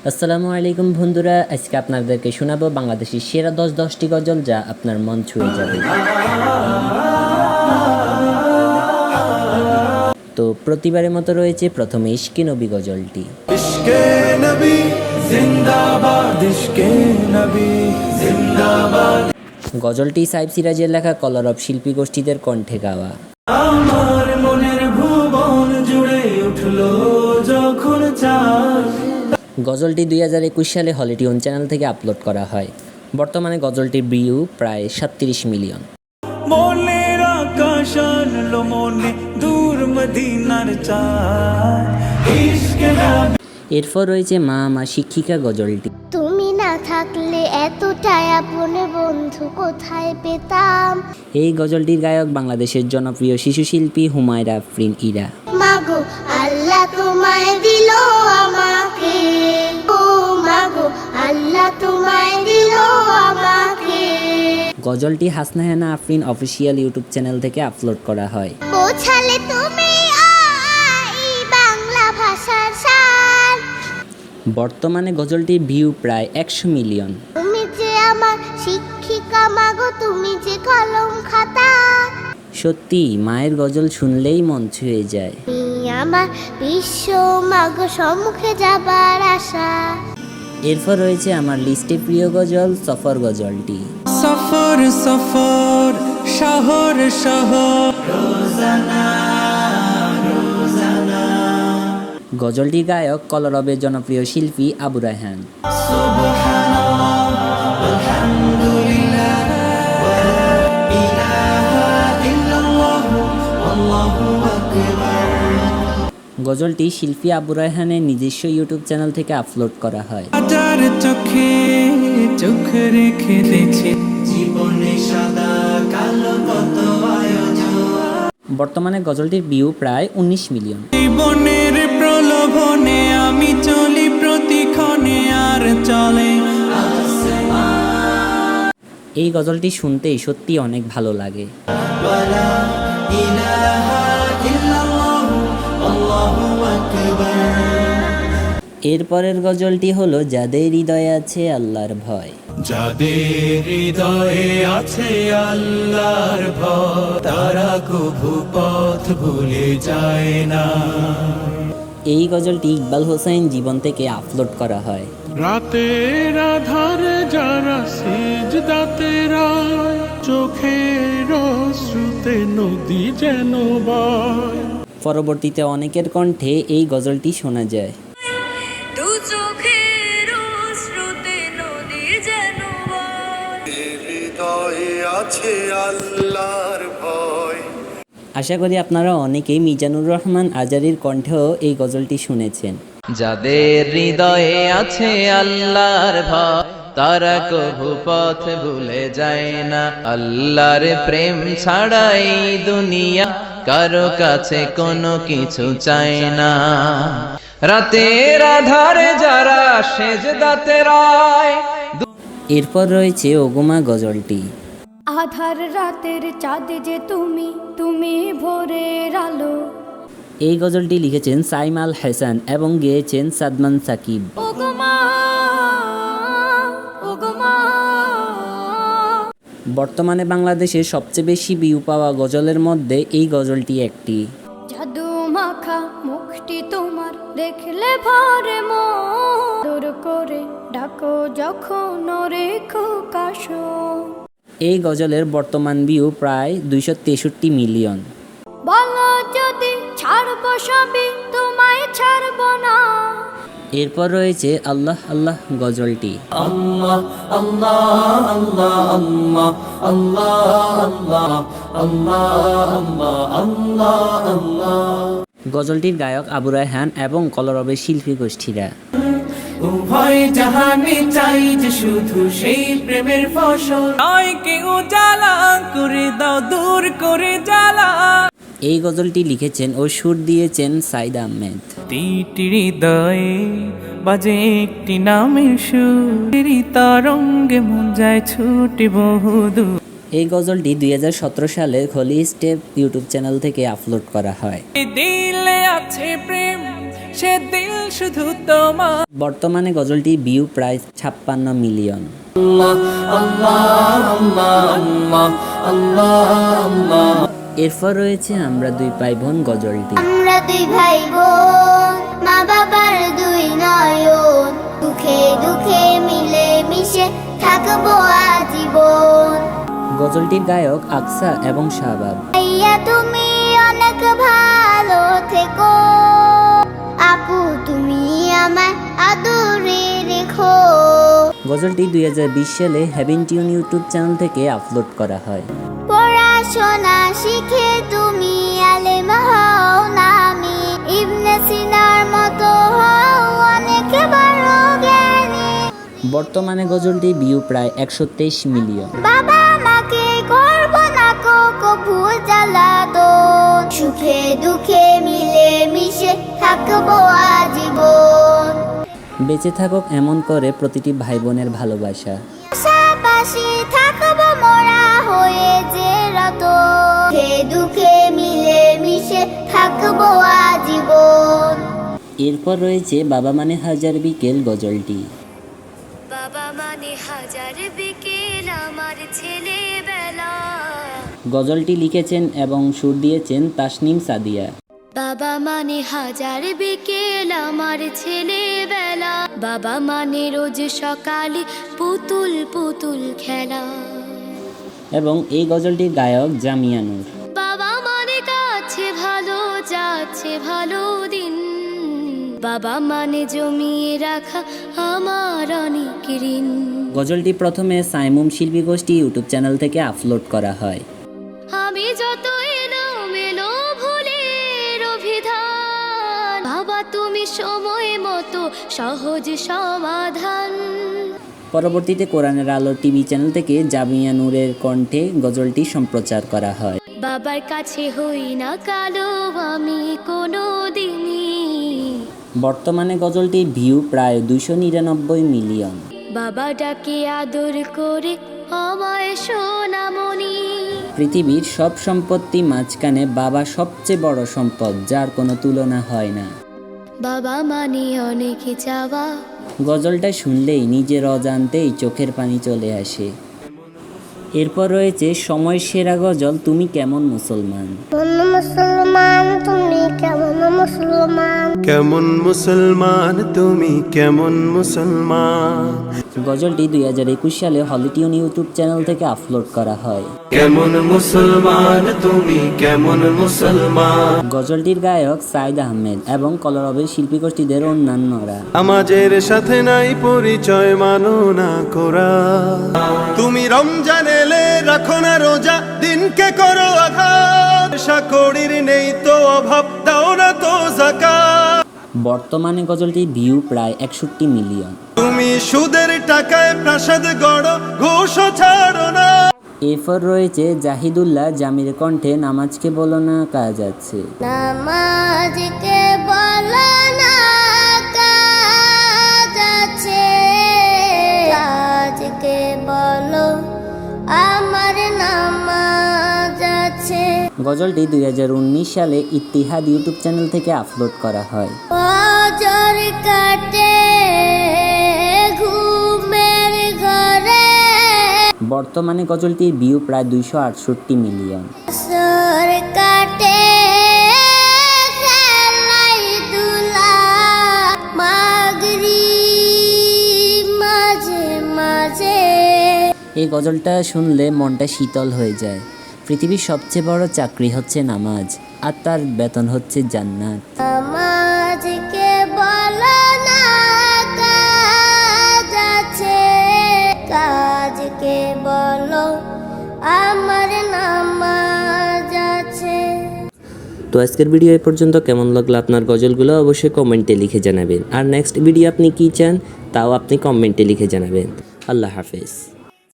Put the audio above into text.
আসসালামু আলাইকুম বন্ধুরা, আজকে আপনাদেরকে শোনাবো বাংলাদেশের সেরা 10টি গজল যা আপনার মন ছুঁয়ে যাবে। তো প্রতিবারের মতো রয়েছে প্রথমে ইশকে নবী গজলটি। ইশকে নবী জিন্দাবাদ, ইশকে নবী জিন্দাবাদ। গজলটি সাইব সিরাজের লেখা কলরব শিল্পী গোষ্ঠীদের কণ্ঠে গাওয়া। আমার মনের ভুবন জুড়ে উঠলো যখন চাঁদ। গজলটি 2021 সালে হলিটিউন চ্যানেল থেকে আপলোড করা হয়। বর্তমানে গজলটির ভিউ প্রায় 37 মিলিয়ন। মনের আকাশ আনলো মনে দূর মদিনার চাঁদ। ইশকে নবী। এরপর রয়েছে মা মা শিক্ষিকা গজলটি। তুমি না থাকলে এতটাই আপন বন্ধু কোথায় পেতাম। এই গজলটির গায়ক বাংলাদেশের জনপ্রিয় শিশু শিল্পী হুমায়রা আফরিন ইরা। মাগো আল্লাহ তোমায় দিল আমাকে, ও মাগো আল্লাহ তোমায় দিল আমাকে। গজলটি হাসনা হেনা আফরিন অফিসিয়াল ইউটিউব চ্যানেল থেকে আপলোড করা হয়। বোঝালে তুমি এই বাংলা ভাষার সার। বর্তমানে গজলটির ভিউ প্রায় 100 মিলিয়ন। তুমি যে আমার শিক্ষিকা মাগো, তুমি যে কলম খাতা। সত্যি মায়ের গজল শুনলেই মন ছুঁয়ে যায়। তুমি আমার বিশ্ব মাগো সম্মুখে যাবার আশা। এরপর রয়েছে আমার লিস্টে প্রিয় গজল সফর গজলটি। সফর সফর শহর শহর রোজানা রোজানা। গজলটির গায়ক কলরবের জনপ্রিয় শিল্পী আবু রায়হান। সুবহানাল্লাহ আলহামদুলিল্লাহ ওয়া ইলাহা ইল্লাল্লাহ আল্লাহু আকবার। গজলটি শিল্পী আবু রায়হানের নিজস্ব ইউটিউব চ্যানেল থেকে আপলোড করা হয়। হাজার চোখে চোখ রেখে দেখে জীবনে সাদা কালো কত আয়োজন। বর্তমানে গজলটির ভিউ প্রায় 19 মিলিয়ন। জীবনের প্রলোভনে আমি চলি প্রতিক্ষণে আর চলে আসমান। এই গজলটি শুনতেই সত্যি অনেক ভালো লাগে। ওয়ালা ইলাহা ইল্লাল্লাহ আল্লাহু আকবার। এরপরের গজলটি হলো যাদের হৃদয়ে আছে আল্লাহর ভয়। যাদের হৃদয়ে আছে আল্লাহর ভয় তারা কভু পথ ভুলে যায় না। এই গজলটি ইকবাল হোসেন জীবন থেকে আপলোড করা হয়। রাতের আধারে যারা সিজদাতে রায়, চোখের অশ্রুতে নদী যেন বয়। পরবর্তীতে অনেকের কণ্ঠে এই গজলটি শোনা যায়। দু চোখের অশ্রুতে নদী যেন বয়। হৃদয়ে আছে আল্লাহর ভয়। আশা করি আপনারা অনেকেই মিজানুর রহমান আজারির কণ্ঠেও এই গজলটি শুনেছেন। যাদের হৃদয়ে আছে আল্লাহর ভয় তারা কভু পথ ভুলে যায় না। আল্লাহর প্রেম ছাড়া এই দুনিয়া কারো কাছে কোনো কিছু চায় না। রাতের আধারে যারা সেজদাতে রায়। এরপর রয়েছে ওগোমা গজলটি। আধার রাতের চাঁদ যে তুমি, তুমি ভোরের আলো। এই গজলটি লিখেছেন সাইম আল হাসান এবং গেয়েছেন সাদমান সাকিব। ওগো মা, ওগো মা। বর্তমানে বাংলাদেশের সবচেয়ে বেশি ভিউ পাওয়া গজলের মধ্যে এই গজলটি একটি। জাদু মাখা মুখটি তোমার দেখলে ভরে মন। দূর করে ডাকো যখন রেখো কাশো। এই গজলের বর্তমান ভিউ প্রায় 263 মিলিয়ন। বলো যদি ছাড়বো সবই, তোমায় ছাড়বো না। এরপর রয়েছে আল্লাহ আল্লাহ গজলটি। আল্লাহ আল্লাহ আল্লাহ আল্লাহ আল্লাহ আল্লাহ আল্লাহ আল্লাহ আল্লাহ। গজলটির গায়ক আবু রায়হান এবং কলরবের শিল্পী গোষ্ঠীরা। উভয় জাহানে চাই যে শুধু সেই প্রেমের ফসল। নয় কেউ জ্বালা করে দাও দূর করে জ্বালা। এই গজলটি লিখেছেন ও সুর দিয়েছেন সাইদ আহমেদ। তিটি হৃদয়ে বাজে একটি নামের সুর, তরঙ্গে মন যায় ছুটে বহুদূর। এই গজলটি 2017 সালে হোলি স্টেপ ইউটিউব চ্যানেল থেকে আপলোড করা হয়। দিলে আছে প্রেম সে দিল শুধু তোমার। বর্তমানে গজলটির ভিউ প্রায় 56 মিলিয়ন। এরপর রয়েছে আমরা দুই ভাই বোন গজলটি। আমরা দুই ভাই বোন, মা বাবার দুই নয়ন, দুঃখে দুঃখে মিলে মিশে থাকবো আজীবন। গজলটির গায়ক আকসা এবং শাহবাব। ভাইয়া তুমি অনেক ভালো থেকো, আপু তুমি আমায় আদরে রেখো। গজলটি 2020 সালে হেভেন টিউন ইউটিউব চ্যানেল থেকে আপলোড করা হয়। পড়াশোনা শিখে তুমি আলেম হও নামি, ইবনে সিনার মতো হও অনেক বড় জ্ঞানী। বর্তমানে গজলটির ভিউ প্রায় 123 মিলিয়ন। বাবা মাকে করব না কবু জ্বালাতন, সুখে দুঃখে মিলে মিশে থাকবো আজীবন। বেঁচে থাকুক এমন করে প্রতিটি ভাই বোনের ভালোবাসা। পাশাপাশি থাকবো মোরা হয়ে যে রতন, সুখে দুঃখে মিলে মিশে থাকবো আজীবন। এরপর রয়েছে বাবা মানে হাজার বিকেল গজলটি। বাবা মানে হাজার বিকেল আমার ছেলেবেলা। গজলটি লিখেছেন এবং সুর দিয়েছেন তাসনিম সাদিয়া। বাবা মানে হাজার বিকেল আমার ছেলেবেলা। বাবা মানে রোজ সকালে পুতুল পুতুল খেলা। এবং এই গজলটির গায়ক জামিয়া নূর। বাবা মানে কাছে ভালো যাচ্ছে ভালো দিন। বাবা মানে জমিয়ে রাখা আমার অনেক ঋণ। গজলটি প্রথমে সাইমুম শিল্পী গোষ্ঠী ইউটিউব চ্যানেল থেকে আপলোড করা হয়। আমি যত এলো মেলো ভুলের অভিধান, বাবা তুমি সময় মতো সহজ সমাধান। পরবর্তীতে কোরআনের আলো টিভি চ্যানেল থেকে জামিয়া নূরের কণ্ঠে গজলটি সম্প্রচার করা হয়। বাবার কাছে হই না কালো আমি কোনো দিনই। বর্তমানে গজলটির ভিউ প্রায় 299 মিলিয়ন। বাবা ডাকে আদর করে আমায় সোনামণি। পৃথিবীর সব সম্পত্তি মাঝখানে বাবা সবচেয়ে বড় সম্পদ, যার কোনো তুলনা হয় না। বাবা মানে অনেক চাওয়া। গজলটা শুনলেই নিজের অজান্তেই চোখের পানি চলে আসে। এরপর রয়েছে সময়ের সেরা গজল তুমি কেমন মুসলমান। মুসলমান তুমি কেমন মুসলমান, কেমন মুসলমান তুমি কেমন মুসলমান, গজলটি 2021 সালে হলিটিউন ইউটিউব চ্যানেল থেকে আপলোড করা হয়। কেমন মুসলমান তুমি কেমন মুসলমান। গজলটির গায়ক সাইদ আহমেদ এবং কলরবের শিল্পী গোষ্ঠীদের অন্যান্যরা। আমাদের সাথে নাই পরিচয় মানো না কোরআন, তুমি রমজান এলে রাখো না রোজা দিনকে করো আঘাত, সাকড়ির নেই তো অভাব দাও না তো যাকাত। বর্তমানে গজলটির ভিউ প্রায় 61 মিলিয়ন। তুমি সুদের টাকায় প্রাসাদ গড়ো ঘুষ ছাড়ো না। এরপর রয়েছে জাহিদুল্লাহ জামির কণ্ঠে নামাজকে বলো না কাজ আছে। নামাজকে বলো না কাজ আছে, কাজকে বলো আমার নামাজ আছে। গজলটি 2019 সালে ইত্তিহাদ ইউটিউব চ্যানেল থেকে আপলোড করা হয়। ফজর কাটে ঘুমের ঘরে, বর্তমানে গজলটির ভিউ প্রায় 268 মিলিয়ন। আসর কাটে খেলাধুলা, মাগরিব মাঝে মাঝে। এই গজলটা শুনলে মনটা শীতল হয়ে যায়। পৃথিবীর সবচেয়ে বড় চাকরি হচ্ছে নামাজ, আর তার বেতন হচ্ছে জান্নাত। নামাজকে বলো না কাজ আছে, কাজকে বলো আমার নামাজ আছে। তো আজকের ভিডিও এ পর্যন্ত। কেমন লাগলো আপনার গজলগুলো অবশ্যই কমেন্টে লিখে জানাবেন। আর নেক্সট ভিডিও আপনি কী চান তাও আপনি কমেন্টে লিখে জানাবেন। আল্লাহ হাফেজ।